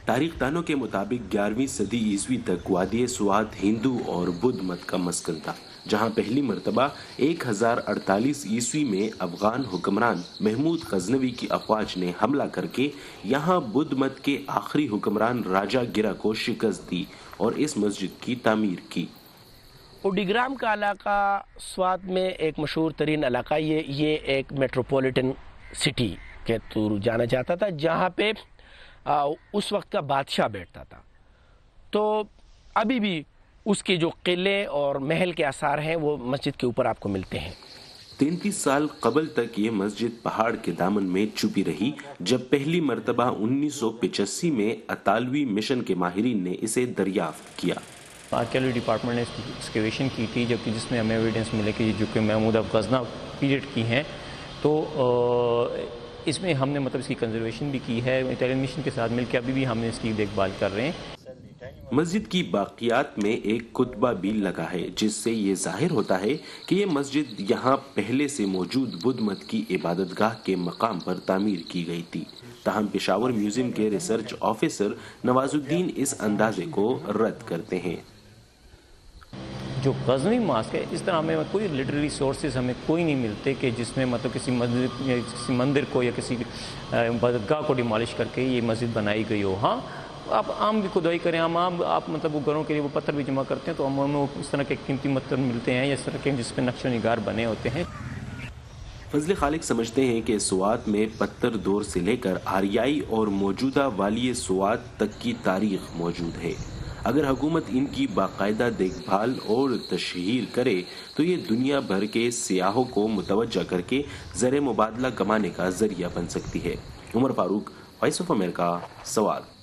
تاریخ دانوں کے مطابق 11ویں صدی عیسوی تک وادی سوات ہندو اور بدھ مت کا مسکن تھا، جہاں پہلی مرتبہ 1048 عیسوی میں افغان حکمران محمود غزنوی کی افواج نے حملہ کر کے یہاں بدھ مت کے آخری حکمران راجہ گرہ کو شکست دی اور اس مسجد کی تعمیر کی۔ اوڈی گرام کا علاقہ سوات میں ایک مشہور ترین علاقہ، یہ ایک میٹروپولیٹن سٹی کے طور جانا جاتا تھا، جہاں پہ اس وقت کا بادشاہ بیٹھتا تھا۔ تو ابھی بھی اس کے جو قلعے اور محل کے آثار ہیں وہ مسجد کے اوپر آپ کو ملتے ہیں۔ 33 سال قبل تک یہ مسجد پہاڑ کے دامن میں چھپی رہی، جب پہلی مرتبہ 1985 میں اطالوی مشن کے ماہرین نے اسے دریافت کیا۔ آرکیالوجی ڈپارٹمنٹ نے ایکسکیویشن کی تھی، جبکہ جس میں ہمیں ایویڈنس ملے کہ جو کہ محمود غزنہ پیریڈ کی ہیں، تو اس میں ہم نے اس کی کنزرویشن بھی کی ہے، اٹالین مشن کے ساتھ مل کے ابھی بھی ہم نے اس کی دیکھ بھال کر رہے ہیں۔ مسجد کی باقیات میں ایک کتبہ بھی لگا ہے، جس سے یہ ظاہر ہوتا ہے کہ یہ مسجد یہاں پہلے سے موجود بدھ مت کی عبادت گاہ کے مقام پر تعمیر کی گئی تھی۔ تاہم پشاور میوزیم کے ریسرچ آفیسر نواز الدین اس اندازے کو رد کرتے ہیں۔ جو غزنوی ماسک ہے، اس طرح ہمیں کوئی لٹریری سورسز ہمیں کوئی نہیں ملتے کہ جس میں کسی مندر کو یا کسی عبادت گاہ کو ڈیمالش کر کے یہ مسجد بنائی گئی ہو۔ ہاں، آپ عام بھی کھدائی کریں، آپ وہ گھروں کے لیے وہ پتھر بھی جمع کرتے ہیں، تو ہمیں اس طرح کے قیمتی پتھر ملتے ہیں یا اس طرح کے جس پہ نقش و نگار بنے ہوتے ہیں۔ فضل خالق سمجھتے ہیں کہ سوات میں پتھر دور سے لے کر آریائی اور موجودہ والی سوات تک کی تاریخ موجود ہے۔ اگر حکومت ان کی باقاعدہ دیکھ بھال اور تشہیر کرے تو یہ دنیا بھر کے سیاحوں کو متوجہ کر کے زر مبادلہ کمانے کا ذریعہ بن سکتی ہے۔ عمر فاروق، وائس آف امریکہ، سوات۔